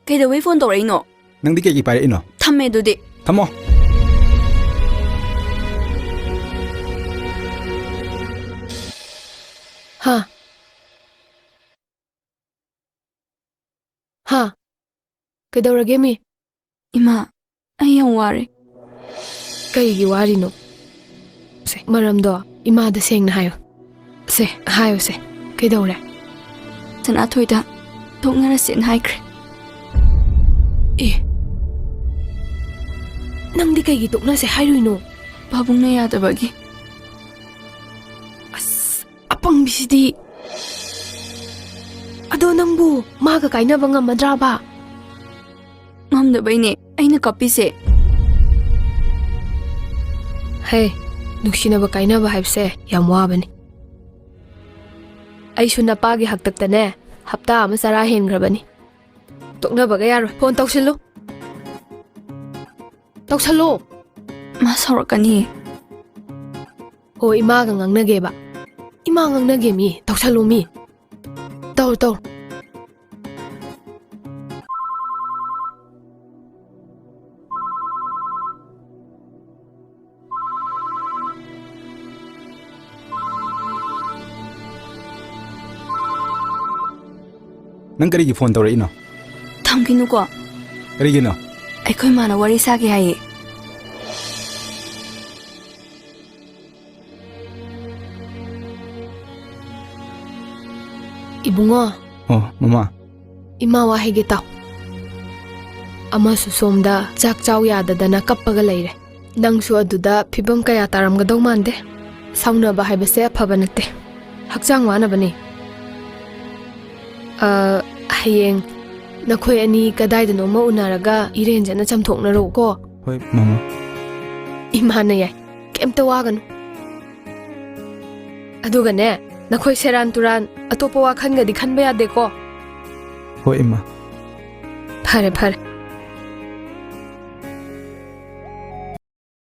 ꯀꯩꯗꯧꯕꯩ ꯐꯣꯟ ꯇꯧꯔꯛꯏꯅꯣ? ꯅꯪꯗꯤ ꯀꯩꯒꯤ ꯄꯥꯏꯔꯛꯏꯅꯣ? ꯊꯝꯃꯦ ꯑꯗꯨꯗꯤ. ꯊꯝꯃꯣ. ꯍꯥ ꯍꯥ ꯀꯩꯗꯧꯔꯒꯦ ꯃꯤ? ꯏꯃꯥ, ꯑꯩ ꯌꯥꯝ ꯋꯥꯔꯦ. ꯀꯩꯒꯤ ꯋꯥꯔꯤꯅꯣ? ꯁꯦ ꯃꯔꯝꯗꯣ ꯏꯃꯥꯗ ꯁꯦꯡꯅ ꯍꯥꯏꯌꯣ. ꯁꯦ ꯍꯥꯏꯌꯣꯁꯦ. ꯀꯩꯗꯧꯔꯦ? ꯁꯅꯥꯊꯣꯏꯗ ꯊꯣꯛꯅꯔꯁꯦꯅ ꯍꯥꯏꯈ꯭ꯔꯦ. ꯑꯦ ꯅꯪꯗꯤ ꯀꯩꯒꯤ ꯇꯣꯛꯅꯁꯦ ꯍꯥꯏꯔꯨꯏꯅꯣ? ꯄꯥꯕꯨꯡꯅ ꯌꯥꯗꯕꯒꯤ. ꯑꯁ ꯑꯄꯪꯕꯤꯁꯤꯗꯤ. ꯑꯗꯣ ꯅꯪꯕꯨ ꯃꯥꯒ ꯀꯥꯏꯅꯕ ꯉꯝꯃꯗ꯭ꯔꯥꯕ? ꯉꯝꯗꯕꯩꯅꯦ ꯑꯩꯅ ꯀꯞꯄꯤꯁꯦ. ꯍꯦ ꯅꯨꯡꯁꯤꯅꯕ ꯀꯥꯏꯅꯕ ꯍꯥꯏꯕꯁꯦ ꯌꯥꯝ ꯋꯥꯕꯅꯤ. ꯑꯩꯁꯨ ꯅꯄꯥꯒꯤ ꯍꯛꯇꯛꯇꯅꯦ ꯍꯞꯇꯥ ꯑꯃ ꯆꯔꯥ ꯍꯦꯟꯈ꯭ꯔꯕꯅꯤ. ꯇꯣꯛꯅꯕꯒ ꯌꯥꯔꯣꯏ. ꯐꯣꯟ ꯇꯧꯁꯤꯜꯂꯨ. ꯇꯧꯁꯜꯂꯣ. ꯃꯥ ꯁꯥꯎꯔꯛꯀꯅꯤ. ꯍꯣꯏ ꯏꯃꯥꯒ ꯉꯥꯡꯅꯒꯦꯕ. ꯏꯃꯥ ꯉꯥꯡꯅꯒꯦ ꯃꯤ. ꯇꯧꯁꯜꯂꯨ ꯃꯤ. ꯇꯧ ꯇꯧ. ꯅꯪ ꯀꯔꯤꯒꯤ ꯐꯣꯟ ꯇꯧꯔꯛꯏꯅꯣ? ꯊꯝꯈꯤꯅꯨꯀꯣ. ꯀꯔꯤꯒꯤꯅꯣ? ꯑꯩꯈꯣꯏ ꯃꯥꯅ ꯋꯥꯔꯤ ꯁꯥꯒꯦ ꯍꯥꯏꯌꯦ. ꯏꯕꯨꯡꯉꯣ. ꯑꯣ ꯃꯃꯥ. ꯏꯃꯥ ꯋꯥ ꯍꯥꯏꯒꯦ ꯇꯥꯎ. ꯑꯃꯁꯨ ꯁꯣꯝꯗ ꯆꯥꯛ ꯆꯥꯎ ꯌꯥꯗꯗꯅ ꯀꯞꯄꯒ ꯂꯩꯔꯦ. ꯅꯪꯁꯨ ꯑꯗꯨꯗ ꯐꯤꯕꯝ ꯀꯌꯥ ꯇꯥꯔꯝꯒꯗꯧ ꯃꯥꯟꯗꯦ. ꯁꯥꯎꯅꯕ ꯍꯥꯏꯕꯁꯦ ꯑꯐꯕ ꯅꯠꯇꯦ. ꯍꯛꯆꯥꯡ ꯋꯥꯅꯕꯅꯤ. ꯍꯌꯦꯡ ꯅꯈꯣꯏ ꯑꯅꯤ ꯀꯗꯥꯏꯗꯅꯣꯃ ꯎꯅꯔꯒ ꯏꯔꯦꯟꯖꯅ ꯆꯝꯊꯣꯛꯅꯔꯛꯎꯀꯣ. ꯍꯣꯏ ꯃꯃꯥ. ꯏꯃꯥꯅ ꯌꯥꯏ. ꯀꯩꯝꯇ ꯋꯥꯒꯅꯨ. ꯑꯗꯨꯒꯅꯦ ꯅꯈꯣꯏ ꯁꯦꯔꯥꯟ ꯇꯨꯔꯥꯟ ꯑꯇꯣꯞꯄ ꯋꯥꯈꯟꯒꯗꯤ ꯈꯟꯕ ꯌꯥꯗꯦꯀꯣ. ꯍꯣꯏ ꯏꯃꯥ. ꯐꯔꯦ ꯐꯔꯦ.